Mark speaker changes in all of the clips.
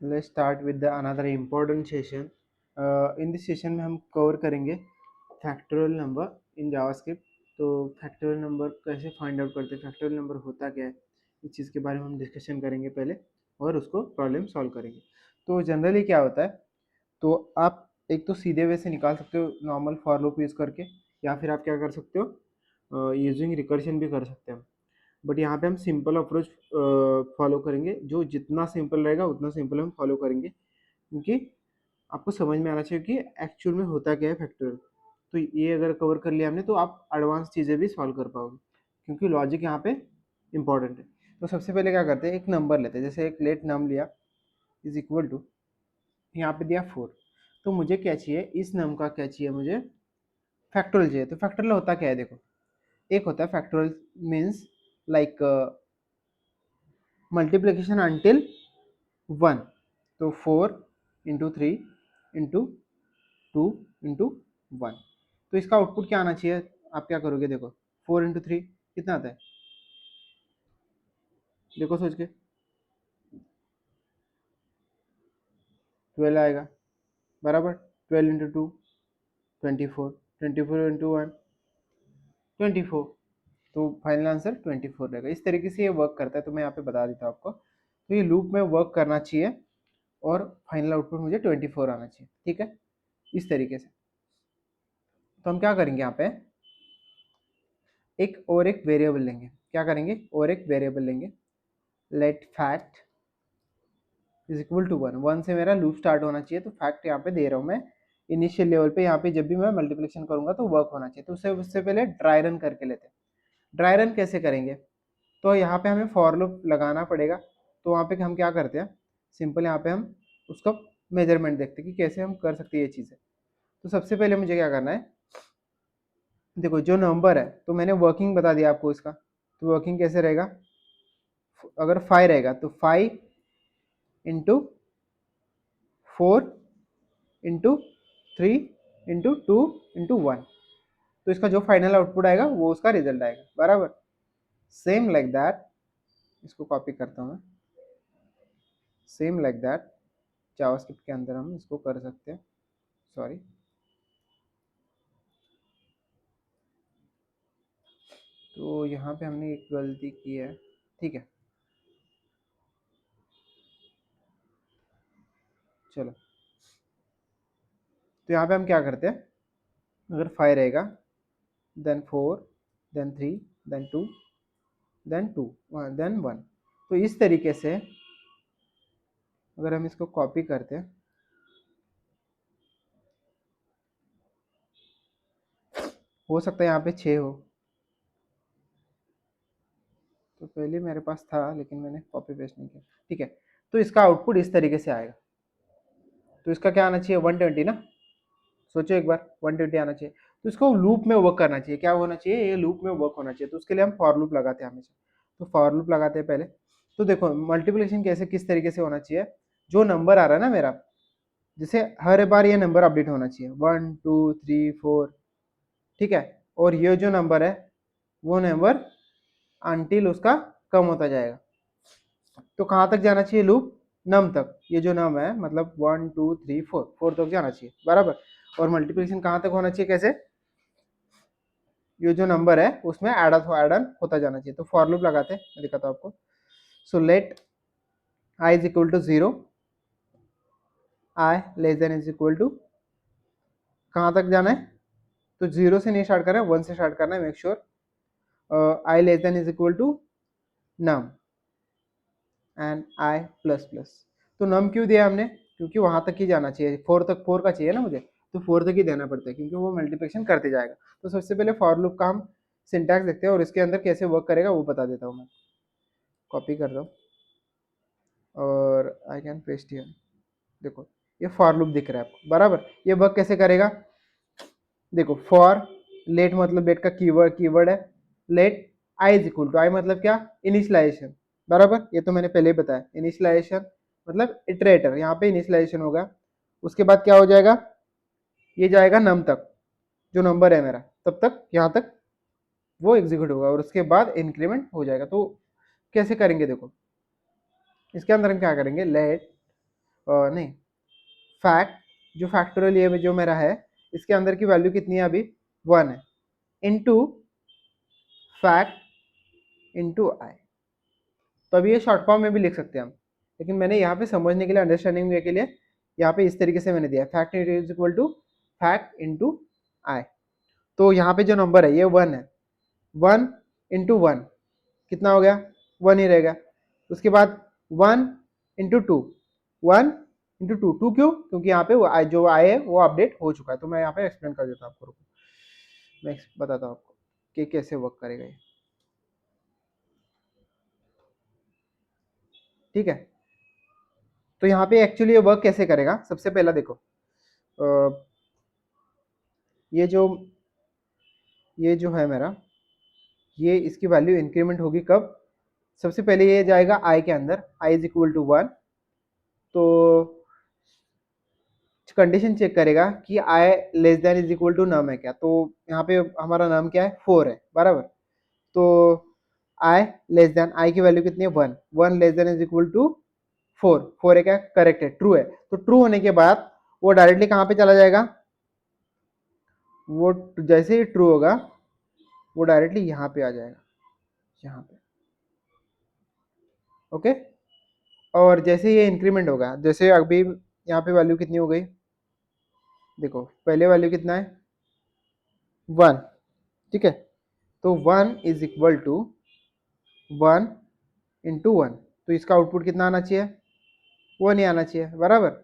Speaker 1: Let's start with the another important session. In this session में हम cover करेंगे factorial number in JavaScript. तो factorial number कैसे find out करते हैं, फैक्टोरियल नंबर होता क्या है, इस चीज़ के बारे में हम डिस्कशन करेंगे पहले और उसको प्रॉब्लम सॉल्व करेंगे. तो जनरली क्या होता है, तो आप एक तो सीधे वे से निकाल सकते हो नॉर्मल फॉर लूप यूज़ करके, या फिर आप क्या कर सकते हो यूजिंग रिकर्शन भी कर सकते हैं. बट यहाँ पे हम सिंपल अप्रोच फॉलो करेंगे, जो जितना सिंपल रहेगा उतना सिंपल हम फॉलो करेंगे, क्योंकि आपको समझ में आना चाहिए कि एक्चुअल में होता क्या है फैक्टोरियल. तो ये अगर कवर कर लिया हमने तो आप एडवांस चीज़ें भी सॉल्व कर पाओगे, क्योंकि लॉजिक यहाँ पे इंपॉर्टेंट है. तो सबसे पहले क्या करते हैं, एक नंबर लेते हैं. जैसे एक लेट नम लिया इज इक्वल टू, यहाँ पे दिया 4. तो मुझे क्या चाहिए, इस नम का क्या चाहिए, मुझे फैक्टोरियल चाहिए. तो फैक्टोरियल होता क्या है, देखो एक होता है factorial means like multiplication until 1. तो 4 इंटू 3 इंटू 2 इंटू 1. तो इसका आउटपुट क्या आना चाहिए, आप क्या करोगे, देखो 4 इंटू 3 कितना आता है, देखो सोच के, 12 आएगा बराबर. 12 इंटू 2 24, 24 इंटू 1 24. तो फाइनल आंसर 24 रहेगा. इस तरीके से ये वर्क करता है. तो मैं यहाँ पे बता देता हूँ आपको. तो ये लूप में वर्क करना चाहिए और फाइनल आउटपुट मुझे 24 आना चाहिए. ठीक है, इस तरीके से. तो हम क्या करेंगे, यहाँ पे एक वेरिएबल लेंगे. क्या करेंगे, और एक वेरिएबल लेंगे. Let fact is equal to 1. से मेरा लूप स्टार्ट होना चाहिए. तो फैक्ट यहाँ पे दे रहा हूँ मैं इनिशियल लेवल पे. यहाँ पे जब भी मैं मल्टीप्लिकेशन करूंगा तो वर्क होना चाहिए. तो उससे पहले ड्राई रन करके लेते हैं. ड्राई रन कैसे करेंगे, तो यहाँ पे हमें फॉर लूप लगाना पड़ेगा. तो वहाँ पे हम क्या करते हैं, सिंपल यहाँ पे हम उसका मेजरमेंट देखते हैं कि कैसे हम कर सकते हैं ये चीज़ें. तो सबसे पहले मुझे क्या करना है, देखो जो नंबर है, तो मैंने वर्किंग बता दिया आपको इसका. तो वर्किंग कैसे रहेगा, अगर 5 रहेगा तो 5 इंटू 4 इंटू 3 इंटू 2 इंटू 1. तो इसका जो फाइनल आउटपुट आएगा वो उसका रिजल्ट आएगा बराबर. सेम लाइक दैट, इसको कॉपी करता हूँ मैं. सेम लाइक दैट जावास्क्रिप्ट के अंदर हम इसको कर सकते हैं. सॉरी, तो यहाँ पे हमने एक गलती की है. ठीक है, चलो. तो यहाँ पे हम क्या करते हैं, अगर 5 रहेगा then 4 then 3 then 2 then 2 then 1. तो इस तरीके से अगर हम इसको कॉपी करते हैं, हो सकता है यहाँ पे 6 हो. तो पहले मेरे पास था लेकिन मैंने कॉपी पेस्ट नहीं किया. ठीक है, तो इसका आउटपुट इस तरीके से आएगा. तो इसका क्या आना चाहिए, 120 ना. सोचो एक बार, 120 आना चाहिए. तो इसको लूप में वर्क करना चाहिए. क्या होना चाहिए, ये लूप में वर्क होना चाहिए. तो उसके लिए हम फॉर लूप लगाते हैं हमेशा. तो फॉर लूप लगाते हैं पहले. तो देखो मल्टीप्लिकेशन कैसे किस तरीके से होना चाहिए, जो नंबर आ रहा है ना मेरा, जैसे हर बार ये नंबर अपडेट होना चाहिए 1 2 3 4. ठीक है, और ये जो नंबर है वो नंबर अंटिल उसका कम होता जाएगा. तो कहाँ तक जाना चाहिए लूप, नम तक. ये जो नम है मतलब 1 2 3 4, 4 तक जाना चाहिए बराबर. और मल्टीप्लिकेशन कहाँ तक होना चाहिए, कैसे, ये जो नंबर है उसमें एड ऑन होता जाना चाहिए. तो फॉर लूप लगाते हैं, मैं दिखाता हूँ आपको. So let I is equal to 0, I less than is equal to, कहाँ तक जाना है, तो 0 से नहीं स्टार्ट करना है, 1 से स्टार्ट करना है. Make sure I less than is equal to num and I plus plus. तो नम क्यों दिया हमने, क्योंकि वहां तक ही जाना चाहिए, 4 तक, 4 का चाहिए ना मुझे. तो 4 तक ही देना पड़ता है क्योंकि वो मल्टीप्लिकेशन करते जाएगा. तो सबसे पहले फॉर लूप का हम सिंटैक्स देखते हैं और इसके अंदर कैसे वर्क करेगा वो बता देता हूँ मैं. कॉपी कर दो और आई कैन पेस्ट हियर. देखो ये फॉर लूप दिख रहा है आपको बराबर. ये वर्क कैसे करेगा, देखो फॉर लेट मतलब लेट का कीवर्ड है. Let I is equal to, i मतलब क्या, इनिशियलाइजेशन बराबर. ये तो मैंने पहले ही बताया, इनिशियलाइजेशन मतलब इटरेटर. यहाँ पे इनिशियलाइजेशन होगा, उसके बाद क्या हो जाएगा, ये जाएगा नम तक, जो नंबर है मेरा, तब तक यहाँ तक वो एग्जीक्यूट होगा और उसके बाद इंक्रीमेंट हो जाएगा. तो कैसे करेंगे, देखो इसके अंदर हम क्या करेंगे, लेट नहीं, फैक्ट जो फैक्टोरियल ये जो मेरा है इसके अंदर की वैल्यू कितनी है अभी 1 है, इनटू फैक्ट इनटू आई। तो अभी ये शॉर्ट फॉर्म में भी लिख सकते हैं हम, लेकिन मैंने यहाँ पे समझने के लिए, अंडरस्टैंडिंग के लिए यहाँ पे इस तरीके से मैंने दिया fact is equal to fact into i. तो यहाँ पे जो नंबर है ये 1 है, 1 इंटू 1 कितना हो गया, 1 ही रहेगा। उसके बाद 1 इंटू 2, 1 इंटू 2, 2 क्यों, क्योंकि यहाँ पे जो आई है वो अपडेट हो चुका है। तो मैं यहाँ पे एक्सप्लेन कर देता हूँ आपको, मैं बताता हूँ आपको कि कैसे वर्क करेगा ये, ठीक है। तो यहाँ पे एक्चुअली ये वर्क कैसे करेगा, सबसे पहला देखो, ये जो है मेरा, ये इसकी वैल्यू इंक्रीमेंट होगी कब, सबसे पहले ये जाएगा आई के अंदर, आई इज इक्वल टू 1, तो कंडीशन चेक करेगा कि i less than is equal to num है क्या। तो यहाँ पे हमारा नम क्या है, 4 है, बराबर। तो आई लेस देन, आई की वैल्यू कितनी है 1, 1 less than is equal to 4, 4 है क्या, करेक्ट है, ट्रू है। तो ट्रू होने के बाद वो डायरेक्टली कहाँ पे चला जाएगा, वो जैसे ही ट्रू होगा वो डायरेक्टली यहाँ पे आ जाएगा, यहाँ पे, ओके। और जैसे ये इंक्रीमेंट होगा, जैसे अभी यहाँ पे वैल्यू कितनी हो गई, देखो पहले वैल्यू कितना है 1, ठीक है। तो 1 इज इक्वल टू 1 इंटू 1, तो इसका आउटपुट कितना आना चाहिए, वो नहीं आना चाहिए, बराबर।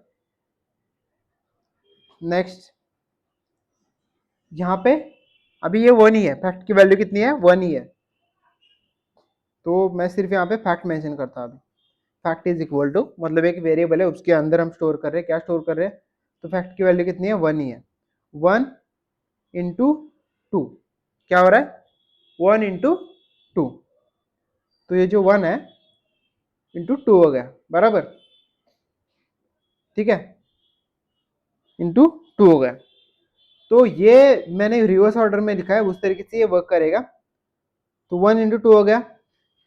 Speaker 1: नेक्स्ट यहाँ पे अभी ये 1 ही है, फैक्ट की वैल्यू कितनी है 1 ही है, तो मैं सिर्फ यहाँ पे फैक्ट मेंशन करता हूँ अभी। फैक्ट इज इक्वल टू, मतलब एक वेरिएबल है उसके अंदर हम स्टोर कर रहे हैं, क्या स्टोर कर रहे हैं, तो फैक्ट की वैल्यू कितनी है 1 ही है, 1 इंटू 2, क्या हो रहा है 1 इंटू 2, तो ये जो 1 है इंटू 2 हो गया, बराबर, ठीक है, इंटू 2 हो गया। तो ये मैंने रिवर्स ऑर्डर में लिखा है, उस तरीके से ये वर्क करेगा। तो 1 इंटू 2 हो गया,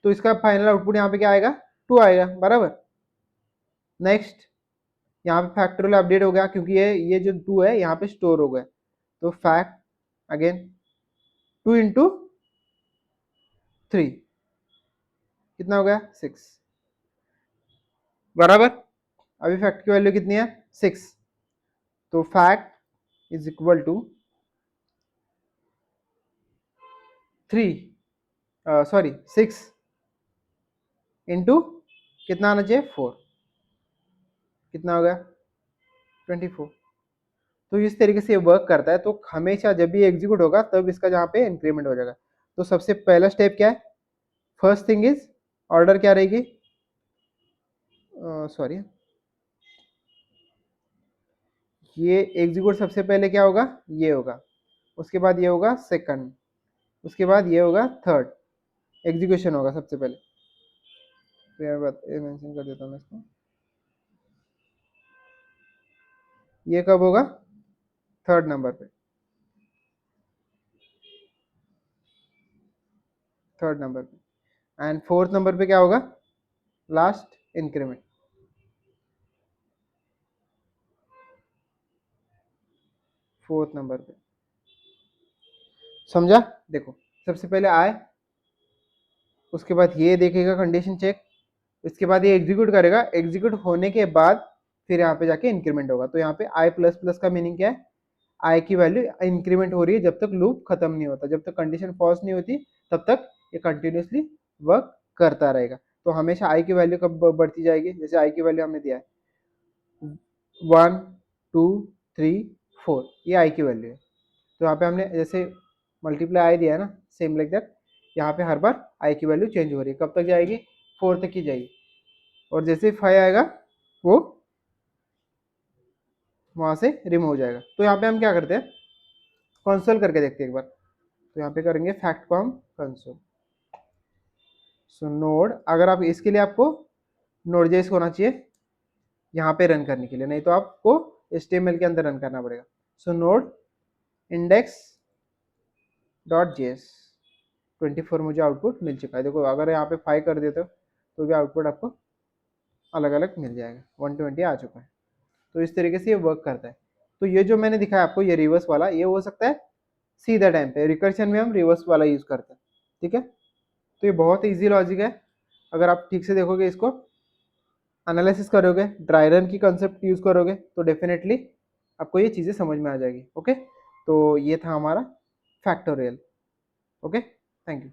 Speaker 1: तो इसका फाइनल आउटपुट यहाँ पे क्या आएगा, 2 आएगा, बराबर। नेक्स्ट यहाँ पे फैक्टोरियल अपडेट हो गया, क्योंकि ये जो 2 है यहाँ पे स्टोर हो गया, तो फैक्ट अगेन 2 इंटू 3 कितना हो गया 6, बराबर। अभी फैक्ट की वैल्यू कितनी है 6, तो fact is equal to 3, sorry 6 into कितना आना चाहिए 4, कितना हो गया 24। तो इस तरीके से ये वर्क करता है। तो हमेशा जब भी एग्जीक्यूट होगा तब इसका जहाँ पे इंक्रीमेंट हो जाएगा। तो सबसे पहला स्टेप क्या है, फर्स्ट थिंग इज ऑर्डर क्या रहेगी, सॉरी, ये एग्जीक्यूट सबसे पहले क्या होगा, ये होगा, उसके बाद ये होगा सेकंड, उसके बाद ये होगा थर्ड, एग्जीक्यूशन होगा सबसे पहले। तो ये मेंशन कर देता हूँ मैं इसको, ये कब होगा, थर्ड नंबर पे, थर्ड नंबर पे। एंड फोर्थ नंबर पे क्या होगा, लास्ट इंक्रीमेंट, फोर्थ नंबर पे, समझा। देखो सबसे पहले आए, उसके बाद ये देखेगा कंडीशन चेक, इसके बाद ये एग्जीक्यूट करेगा, एग्जीक्यूट होने के बाद फिर यहाँ पे जाके इंक्रीमेंट होगा। तो यहाँ पे आई प्लस प्लस का मीनिंग क्या है, आई की वैल्यू इंक्रीमेंट हो रही है जब तक लूप खत्म नहीं होता, जब तक कंडीशन फॉल्स नहीं होती तब तक ये कंटिन्यूसली वर्क करता रहेगा। तो हमेशा आई की वैल्यू कब बढ़ती जाएगी, जैसे आई की वैल्यू हमने दिया है 1 2 3 4, ये आई की वैल्यू है। तो यहाँ पे हमने जैसे मल्टीप्लाई आई दिया है ना, सेम लाइक दैट यहाँ पे हर बार आई की वैल्यू चेंज हो रही है, कब तक जाएगी 4 तक की जाएगी, और जैसे 5 आएगा वो वहाँ से रिमूव हो जाएगा। तो यहाँ पे हम क्या करते हैं, कंसोल करके देखते हैं एक बार। तो यहाँ पे करेंगे फैक्ट कॉम कंसोल, सो नोड, अगर आप इसके लिए आपको नोड जेएस होना चाहिए यहाँ पे रन करने के लिए, नहीं तो आपको HTML के अंदर रन करना पड़ेगा। सो नोड इंडेक्स डॉट जेएस 24 मुझे आउटपुट मिल चुका है। देखो अगर यहाँ पे 5 कर देते हो तो भी आउटपुट आपको अलग अलग मिल जाएगा। 120 आ चुका है। तो इस तरीके से ये वर्क करता है। तो ये जो मैंने दिखाया आपको ये रिवर्स वाला, ये हो सकता है सीधा टाइम पे, रिकर्शन में हम रिवर्स वाला यूज़ करते हैं। ठीक है, तो ये बहुत ईजी लॉजिक है। अगर आप ठीक से देखोगे, इसको एनालिसिस करोगे, ड्राई रन की कंसेप्ट यूज़ करोगे, तो डेफिनेटली आपको ये चीज़ें समझ में आ जाएगी। ओके, तो ये था हमारा फैक्टोरियल। Okay, thank you.